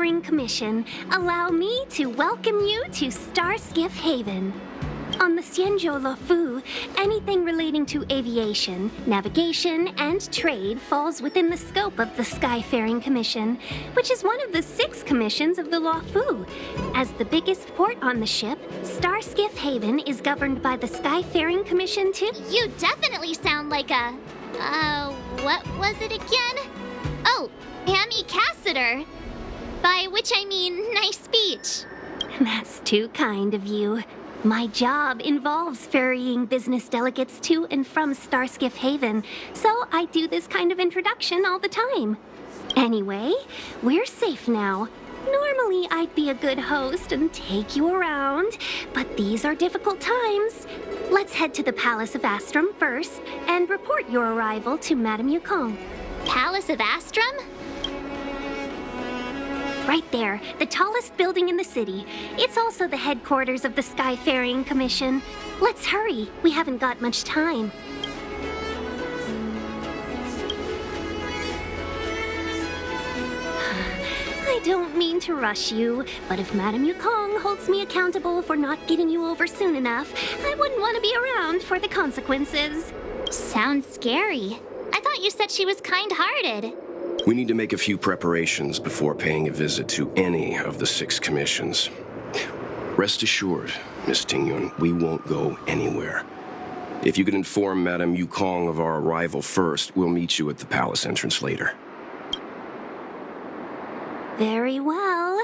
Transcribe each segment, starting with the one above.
Skyfaring Commission, allow me to welcome you to Starskiff Haven. On the Xianshou Alliance, anything relating to aviation, navigation, and trade falls within the scope of the Skyfaring Commission, which is one of the 6 commissions of the Alliance. As the biggest port on the ship, Starskiff Haven is governed by the Skyfaring Commission too. You definitely sound like a... what was it again? Oh, Hammy Cassider. By which I mean nice speech. That's too kind of you. My job involves ferrying business delegates to and from Starskiff Haven, so I do this kind of introduction all the time. Anyway, we're safe now. Normally, I'd be a good host and take you around, but these are difficult times. Let's head to the Palace of Astrum first and report your arrival to Madame Yukong. Palace of Astrum? Right there, the tallest building in the city. It's also the headquarters of the Skyfaring Commission. Let's hurry. We haven't got much time. I don't mean to rush you, but if Madame Yukong holds me accountable for not getting you over soon enough, I wouldn't want to be around for the consequences. Sounds scary. I thought you said she was kind-hearted. We need to make a few preparations before paying a visit to any of the 6 commissions. Rest assured, Miss Tingyun, we won't go anywhere. If you could inform Madame Yukong of our arrival first, we'll meet you at the palace entrance later. Very well.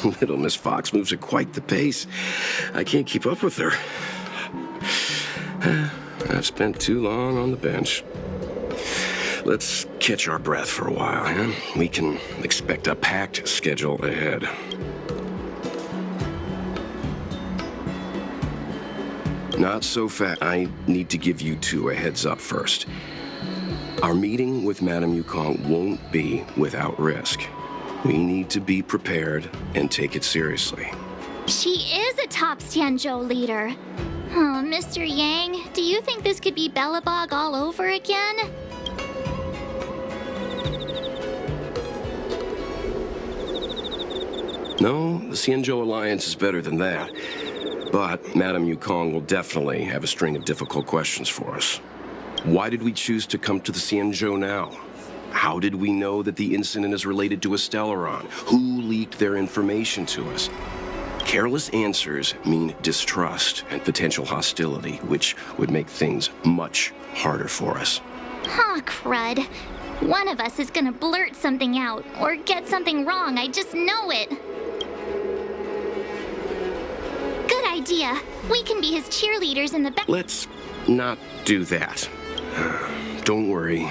Little Miss Fox moves at quite the pace. I can't keep up with her. I've spent too long on the bench. Let's catch our breath for a while, huh? We can expect a packed schedule ahead. Not so fast. I need to give you 2 a heads up first. Our meeting with Madame Yukong won't be without risk. We need to be prepared and take it seriously. She is a top Xianzhou leader. Oh, Mr. Yang, do you think this could be Bellabog all over again? No, the Xianshou Alliance is better than that. But Madame Yukong will definitely have a string of difficult questions for us. Why did we choose to come to the Xianzhou now? How did we know that the incident is related to a Stellaron? Who leaked their information to us? Careless answers mean distrust and potential hostility, which would make things much harder for us. Huh, crud. One of us is gonna blurt something out, or get something wrong, I just know it. Good idea. We can be his cheerleaders in the back. Let's not do that. Don't worry.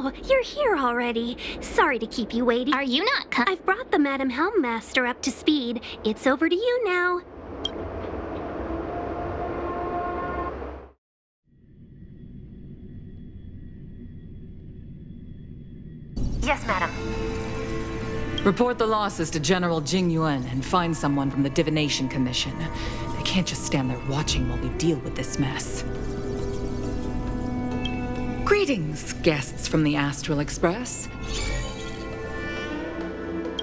Oh, you're here already. Sorry to keep you waiting. Are you not I've brought the Madam Helmmaster up to speed. It's over to you now. Yes, madam. Report the losses to General Jing Liu Wants and find someone from the Divination Commission. They can't just stand there watching while we deal with this mess. Greetings, guests from the Astral Express.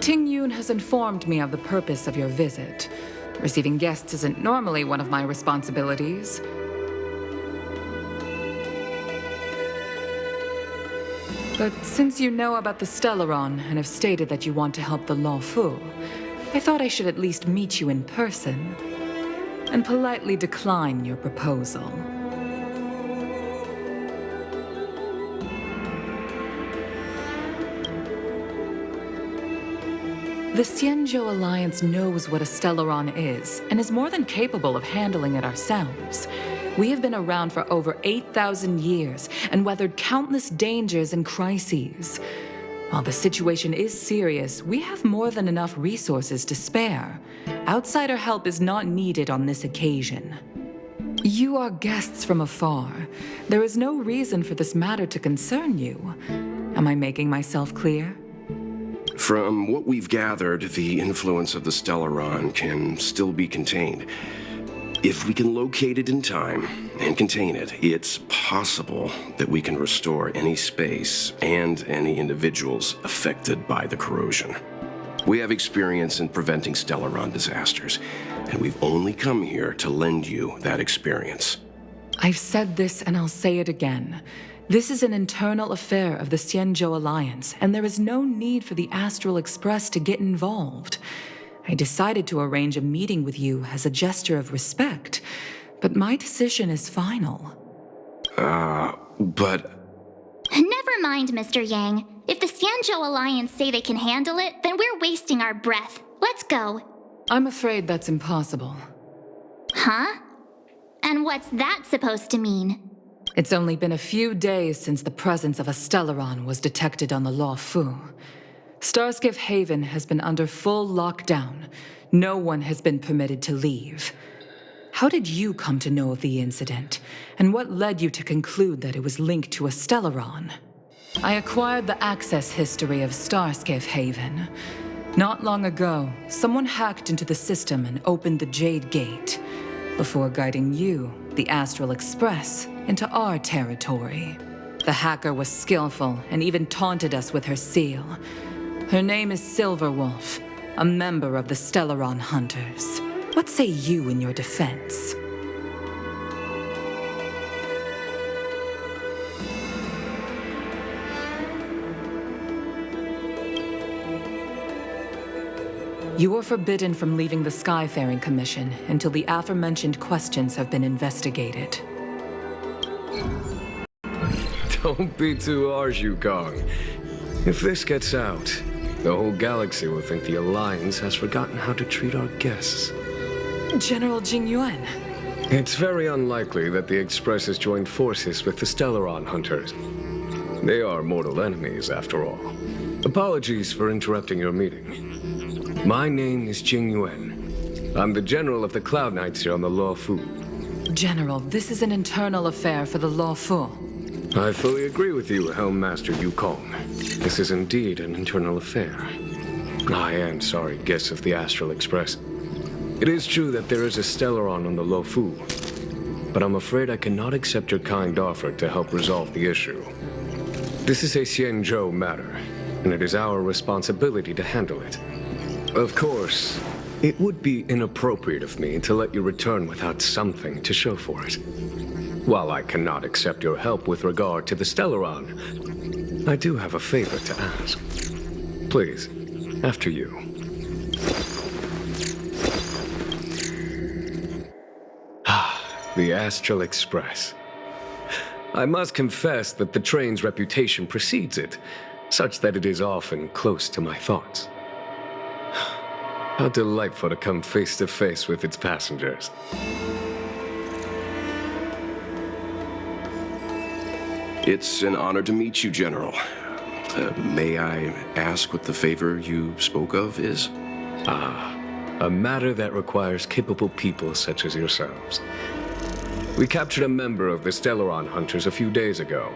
Ting Yun has informed me of the purpose of your visit. Receiving guests isn't normally one of my responsibilities. But since you know about the Stellaron and have stated that you want to help the Luofu, I thought I should at least meet you in person and politely decline your proposal. The Xianshou Alliance knows what a Stellaron is and is more than capable of handling it ourselves. We have been around for over 8,000 years and weathered countless dangers and crises. While the situation is serious, we have more than enough resources to spare. Outsider help is not needed on this occasion. You are guests from afar. There is no reason for this matter to concern you. Am I making myself clear? From what we've gathered, the influence of the Stellaron can still be contained. If we can locate it in time and contain it, it's possible that we can restore any space and any individuals affected by the corrosion. We have experience in preventing Stellaron disasters, and we've only come here to lend you that experience. I've said this and I'll say it again. This is an internal affair of the Xianshou Alliance, and there is no need for the Astral Express to get involved. I decided to arrange a meeting with you as a gesture of respect, but my decision is final. But... Never mind, Mr. Yang. If the Xianshou Alliance say they can handle it, then we're wasting our breath. Let's go. I'm afraid that's impossible. Huh? And what's that supposed to mean? It's only been a few days since the presence of a Stellaron was detected on the Luofu. Starskiff Haven has been under full lockdown. No one has been permitted to leave. How did you come to know of the incident? And what led you to conclude that it was linked to a Stellaron? I acquired the access history of Starskiff Haven. Not long ago, someone hacked into the system and opened the Jade Gate, before guiding you, the Astral Express, into our territory. The hacker was skillful and even taunted us with her seal. Her name is Silverwolf, a member of the Stellaron Hunters. What say you in your defense? You are forbidden from leaving the Skyfaring Commission until the aforementioned questions have been investigated. Don't be too harsh, Yukong. If this gets out, the whole galaxy will think the Alliance has forgotten how to treat our guests. General Jing Liu Wants. It's very unlikely that the Express has joined forces with the Stellaron Hunters. They are mortal enemies, after all. Apologies for interrupting your meeting. My name is Jing Liu Wants. I'm the General of the Cloud Knights here on the Luofu. General, this is an internal affair for the Luofu. I fully agree with you, Helmmaster Yukong. This is indeed an internal affair. I am sorry, guests of the Astral Express. It is true that there is a Stellaron on the Luofu, but I'm afraid I cannot accept your kind offer to help resolve the issue. This is a Xianzhou matter, and it is our responsibility to handle it. Of course, it would be inappropriate of me to let you return without something to show for it. While I cannot accept your help with regard to the Stellaron, I do have a favor to ask. Please, after you. The Astral Express. I must confess that the train's reputation precedes it, such that it is often close to my thoughts. How delightful to come face to face with its passengers. It's an honor to meet you, General. May I ask what the favor you spoke of is? A matter that requires capable people such as yourselves. We captured a member of the Stellaron Hunters a few days ago,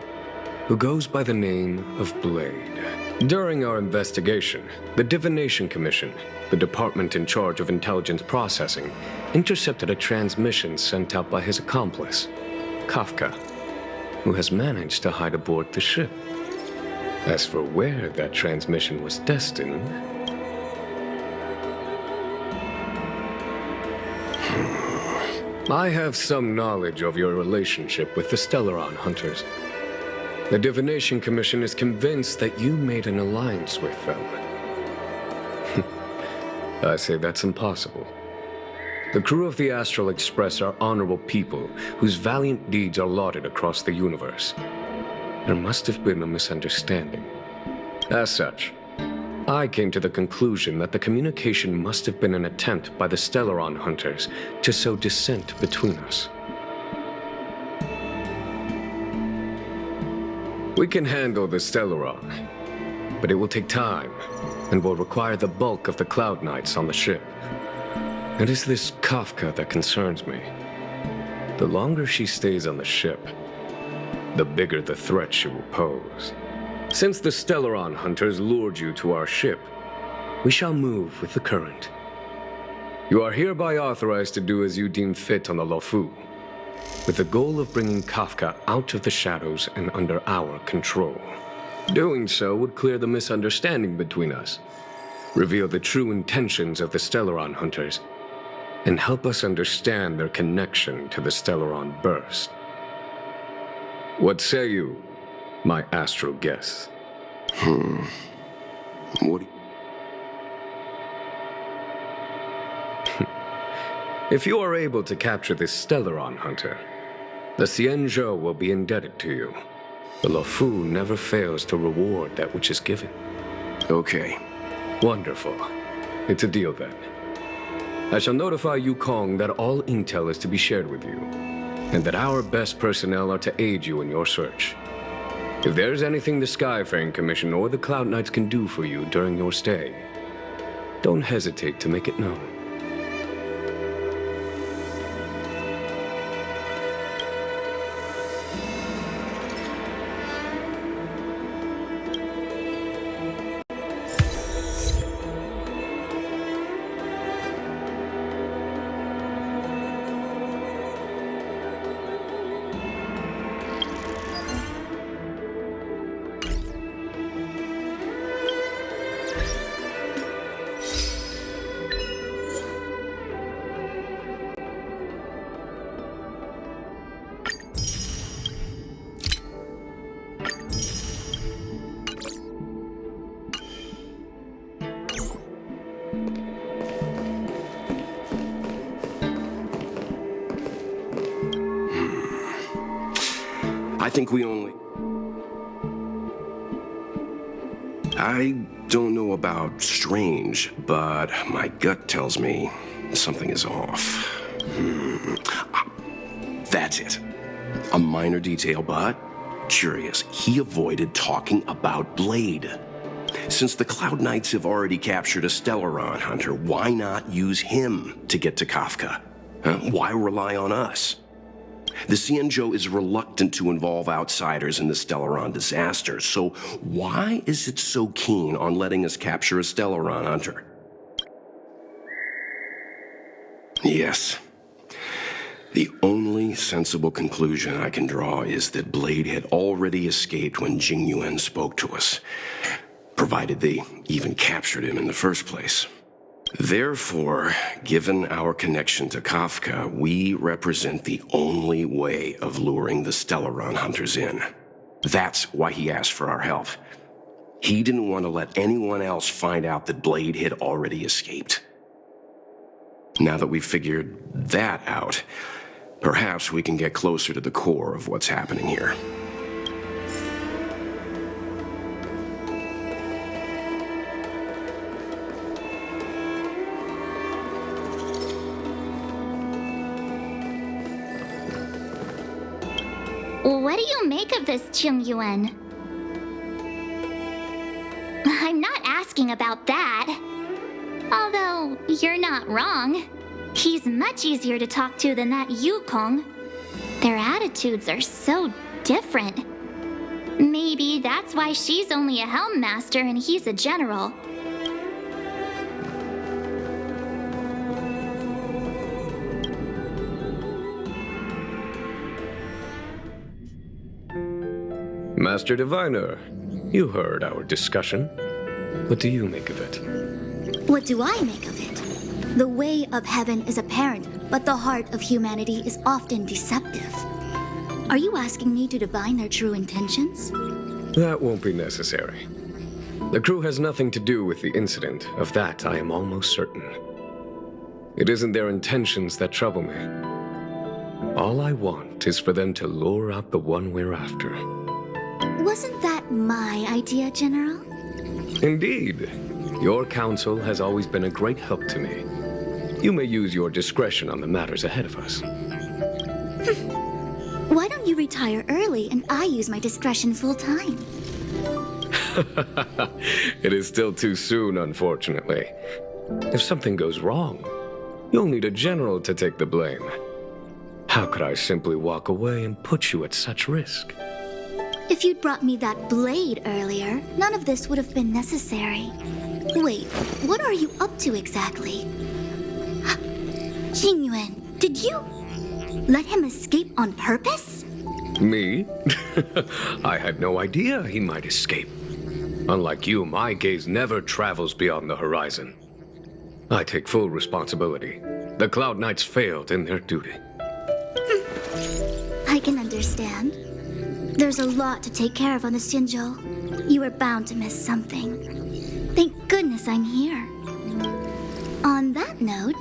who goes by the name of Blade. During our investigation, the Divination Commission, the department in charge of intelligence processing, intercepted a transmission sent out by his accomplice, Kafka, who has managed to hide aboard the ship. As for where that transmission was destined... I have some knowledge of your relationship with the Stellaron Hunters. The Divination Commission is convinced that you made an alliance with them. I say that's impossible. The crew of the Astral Express are honorable people whose valiant deeds are lauded across the universe. There must have been a misunderstanding. As such, I came to the conclusion that the communication must have been an attempt by the Stellaron Hunters to sow dissent between us. We can handle the Stellaron, but it will take time and will require the bulk of the Cloud Knights on the ship. It is this Kafka that concerns me. The longer she stays on the ship, the bigger the threat she will pose. Since the Stellaron Hunters lured you to our ship, we shall move with the current. You are hereby authorized to do as you deem fit on the Luofu, with the goal of bringing Kafka out of the shadows and under our control. Doing so would clear the misunderstanding between us, reveal the true intentions of the Stellaron Hunters, and help us understand their connection to the Stellaron Burst. What say you, my astral guests? What do If you are able to capture this Stellaron Hunter, the Xianshou will be indebted to you. The Luofu never fails to reward that which is given. Okay. Wonderful. It's a deal then. I shall notify Yukong that all intel is to be shared with you, and that our best personnel are to aid you in your search. If there's anything the Skyfaring Commission or the Cloud Knights can do for you during your stay, don't hesitate to make it known. I think we only... I don't know about strange, but my gut tells me something is off. That's it. A minor detail, but curious. He avoided talking about Blade. Since the Cloud Knights have already captured a Stellaron Hunter, why not use him to get to Kafka? Why rely on us? The Xianshou is reluctant to involve outsiders in the Stellaron disaster, so why is it so keen on letting us capture a Stellaron Hunter? Yes. The only sensible conclusion I can draw is that Blade had already escaped when Jing Liu spoke to us, provided they even captured him in the first place. Therefore, given our connection to Kafka, we represent the only way of luring the Stellaron Hunters in. That's why he asked for our help. He didn't want to let anyone else find out that Blade had already escaped. Now that we've figured that out, perhaps we can get closer to the core of what's happening here. What do you make of this, Jing Liu? I'm not asking about that. Although, you're not wrong. He's much easier to talk to than that Yukong. Their attitudes are so different. Maybe that's why she's only a helm master and he's a general. Master Diviner, you heard our discussion. What do you make of it? What do I make of it? The way of heaven is apparent, but the heart of humanity is often deceptive. Are you asking me to divine their true intentions? That won't be necessary. The crew has nothing to do with the incident. Of that, I am almost certain. It isn't their intentions that trouble me. All I want is for them to lure out the one we're after. Wasn't that my idea, General? Indeed. Your counsel has always been a great help to me. You may use your discretion on the matters ahead of us. Why don't you retire early and I use my discretion full time? It is still too soon, unfortunately. If something goes wrong, you'll need a general to take the blame. How could I simply walk away and put you at such risk? If you'd brought me that blade earlier, none of this would have been necessary. Wait, what are you up to exactly? Jing Yuan, did you let him escape on purpose? Me? I had no idea he might escape. Unlike you, my gaze never travels beyond the horizon. I take full responsibility. The Cloud Knights failed in their duty. I can understand. There's a lot to take care of on the Xianshou. You were bound to miss something. Thank goodness I'm here. On that note,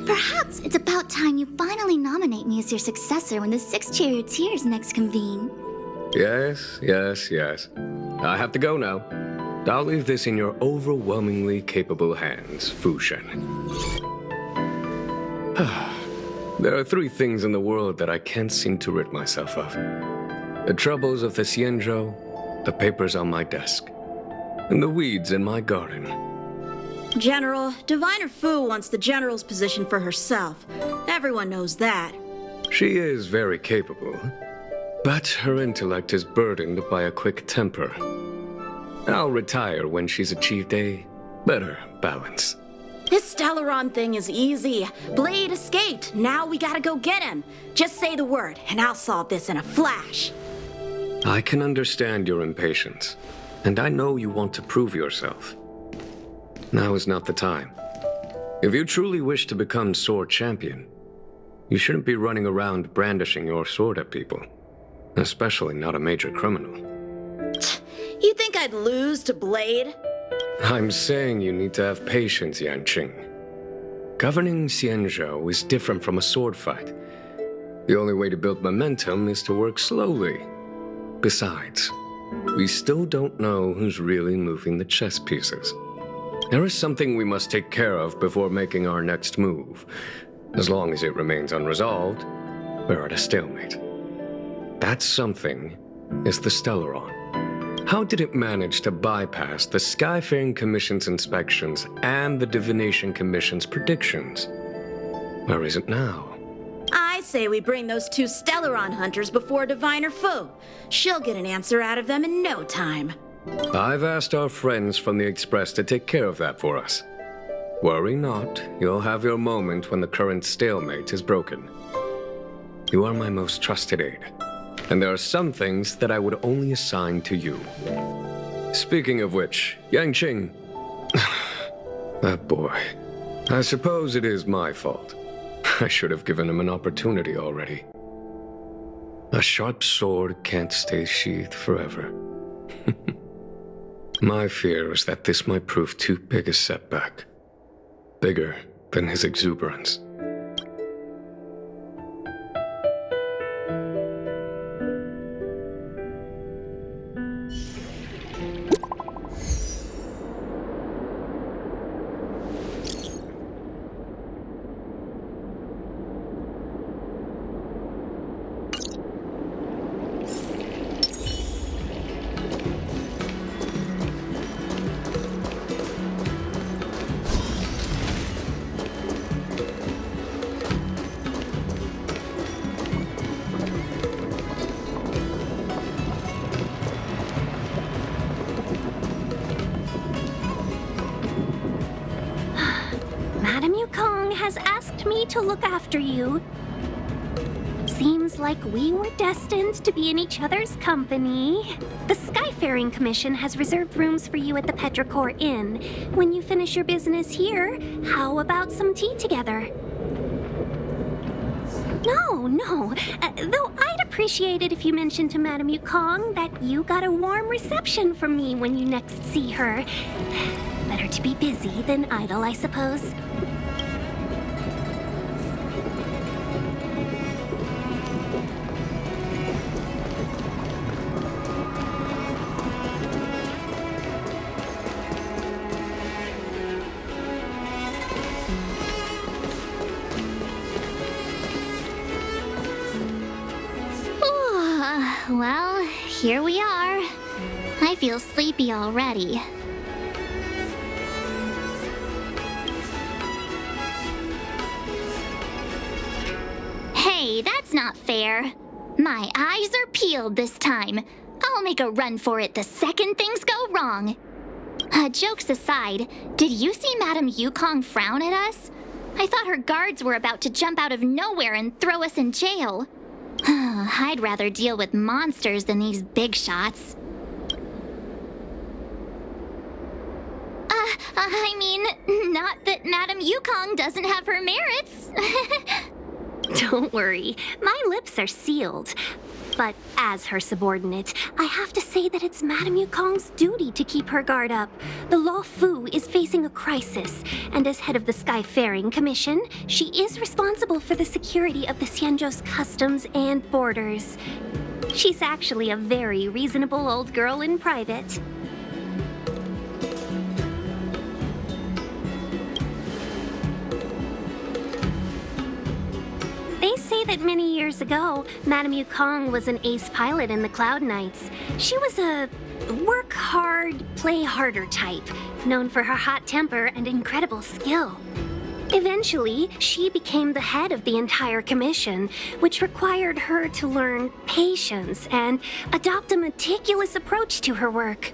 perhaps it's about time you finally nominate me as your successor when the 6 charioteers next convene. Yes. I have to go now. I'll leave this in your overwhelmingly capable hands, Fu Shen. There are 3 things in the world that I can't seem to rid myself of. The troubles of the Xianshou, the papers on my desk, and the weeds in my garden. General, Diviner Fu wants the General's position for herself. Everyone knows that. She is very capable, but her intellect is burdened by a quick temper. I'll retire when she's achieved a better balance. This Stellaron thing is easy. Blade escaped. Now we gotta go get him. Just say the word, and I'll solve this in a flash. I can understand your impatience, and I know you want to prove yourself. Now is not the time. If you truly wish to become sword champion, you shouldn't be running around brandishing your sword at people, especially not a major criminal. You think I'd lose to Blade? I'm saying you need to have patience, Yanqing. Governing Xianshou is different from a sword fight. The only way to build momentum is to work slowly. Besides, we still don't know who's really moving the chess pieces. There is something we must take care of before making our next move. As long as it remains unresolved, we're at a stalemate. That something is the Stellaron. How did it manage to bypass the Skyfaring Commission's inspections and the Divination Commission's predictions? Where is it now? I say we bring those 2 Stellaron Hunters before Diviner Fu. She'll get an answer out of them in no time. I've asked our friends from the Express to take care of that for us. Worry not, you'll have your moment when the current stalemate is broken. You are my most trusted aide, and there are some things that I would only assign to you. Speaking of which, Yanqing... that boy. I suppose it is my fault. I should have given him an opportunity already. A sharp sword can't stay sheathed forever. My fear is that this might prove too big a setback. Bigger than his exuberance. Madame Yukong has asked me to look after you. Seems like we were destined to be in each other's company. The Skyfaring Commission has reserved rooms for you at the Petrichor Inn. When you finish your business here, how about some tea together? No. Though I'd appreciate it if you mentioned to Madame Yukong that you got a warm reception from me when you next see her. Better to be busy than idle, I suppose. Well, here we are. I feel sleepy already. Hey, that's not fair. My eyes are peeled this time. I'll make a run for it the second things go wrong. Jokes aside, did you see Madame Yukong frown at us? I thought her guards were about to jump out of nowhere and throw us in jail. I'd rather deal with monsters than these big shots. I mean, not that Madame Yukong doesn't have her merits. Don't worry, my lips are sealed. But as her subordinate, I have to say that it's Madame Yukong's duty to keep her guard up. The Law Fu is facing a crisis, and as head of the Skyfaring Commission, she is responsible for the security of the Xianzhou's customs and borders. She's actually a very reasonable old girl in private. They say that many years ago, Madame Yukong was an ace pilot in the Cloud Knights. She was a work hard, play harder type, known for her hot temper and incredible skill. Eventually, she became the head of the entire commission, which required her to learn patience and adopt a meticulous approach to her work.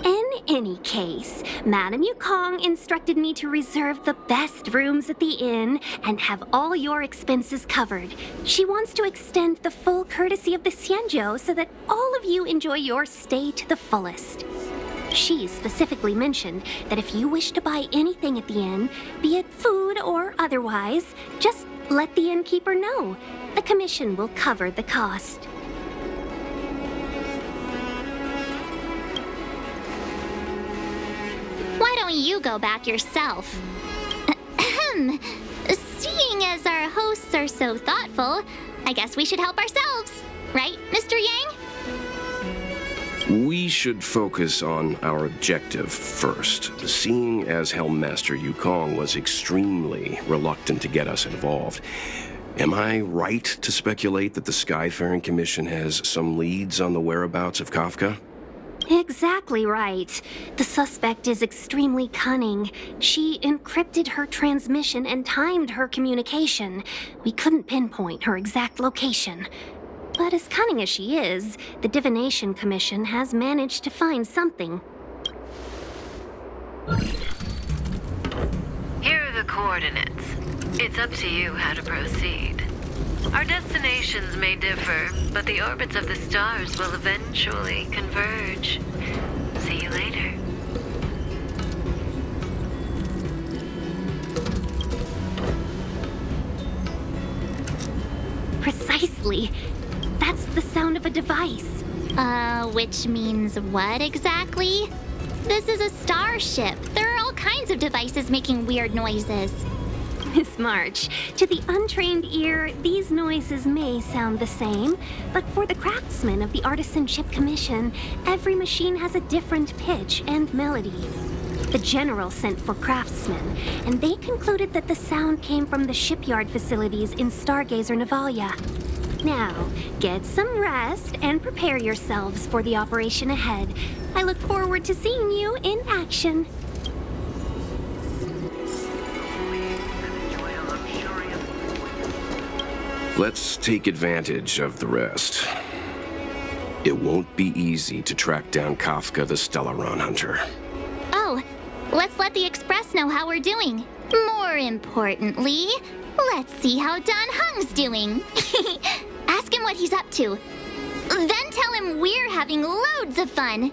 In any case, Madame Yukong instructed me to reserve the best rooms at the inn and have all your expenses covered. She wants to extend the full courtesy of the Xianzhou so that all of you enjoy your stay to the fullest. She specifically mentioned that if you wish to buy anything at the inn, be it food or otherwise, just let the innkeeper know. The commission will cover the cost. Why don't you go back yourself? Seeing as our hosts are so thoughtful, I guess we should help ourselves. Right, Mr. Yang? We should focus on our objective first. Seeing as Helmmaster Yukong was extremely reluctant to get us involved, am I right to speculate that the Skyfaring Commission has some leads on the whereabouts of Kafka? Exactly right. The suspect is extremely cunning. She encrypted her transmission and timed her communication. We couldn't pinpoint her exact location. But as cunning as she is, the Divination Commission has managed to find something. Here are the coordinates. It's up to you how to proceed. Our destinations may differ, but the orbits of the stars will eventually converge. See you later. Precisely. That's the sound of a device. Which means what exactly? This is a starship. There are all kinds of devices making weird noises. Miss March, to the untrained ear, these noises may sound the same, but for the craftsmen of the Artisanship Commission, every machine has a different pitch and melody. The General sent for craftsmen, and they concluded that the sound came from the shipyard facilities in Stargazer Navalia. Now, get some rest and prepare yourselves for the operation ahead. I look forward to seeing you in action. Let's take advantage of the rest. It won't be easy to track down Kafka the Stellaron Hunter. Oh, let's let the Express know how we're doing. More importantly, let's see how Dan Heng's doing. Ask him what he's up to. Then tell him we're having loads of fun.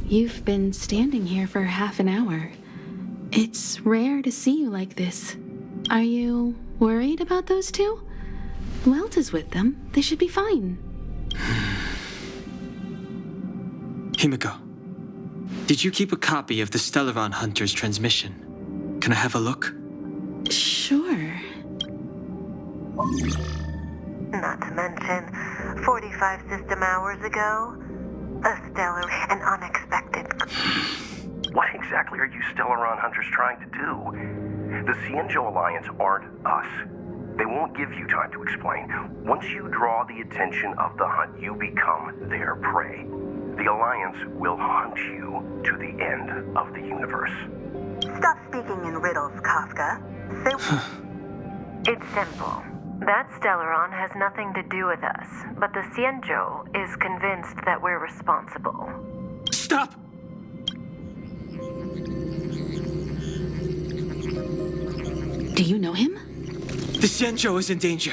You've been standing here for half an hour. It's rare to see you like this. Are you worried about those two? Welt is with them. They should be fine. Himiko, did you keep a copy of the Stellaron Hunters transmission? Can I have a look? Sure. Not to mention, 45 system hours ago, a stellar and unexpected... What exactly are you Stellaron Hunters trying to do? The Xianshou Alliance aren't us. They won't give you time to explain. Once you draw the attention of the hunt, you become their prey. The Alliance will hunt you to the end of the universe. Stop speaking in riddles, Kafka. It's simple. That Stellaron has nothing to do with us, but the Xianshou is convinced that we're responsible. Stop! Do you know him? The Xianshou is in danger.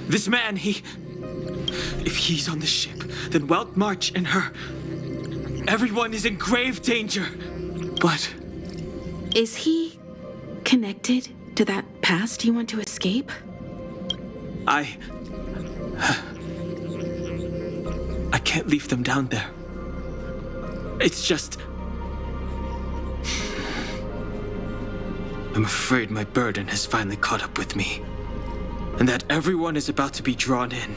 This man, if he's on the ship, then Welt, March, and her... Everyone is in grave danger. But... Is he connected to that past you want to escape? I can't leave them down there. It's just... I'm afraid my burden has finally caught up with me, and that everyone is about to be drawn in.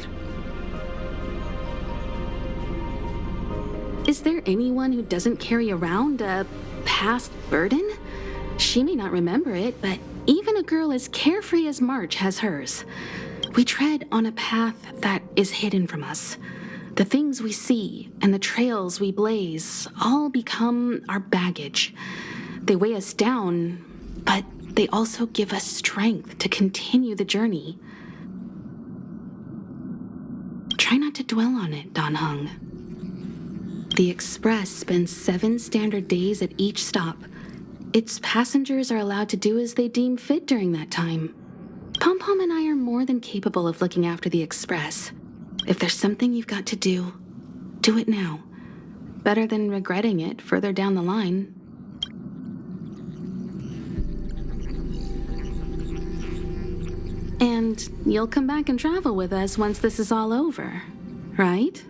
Is there anyone who doesn't carry around a past burden? She may not remember it, but even a girl as carefree as March has hers. We tread on a path that is hidden from us. The things we see and the trails we blaze all become our baggage. They weigh us down, but they also give us strength to continue the journey. Try not to dwell on it, Dan Heng. The Express spends 7 standard days at each stop. Its passengers are allowed to do as they deem fit during that time. Pom-Pom and I are more than capable of looking after the Express. If there's something you've got to do, do it now. Better than regretting it further down the line. And you'll come back and travel with us once this is all over, right?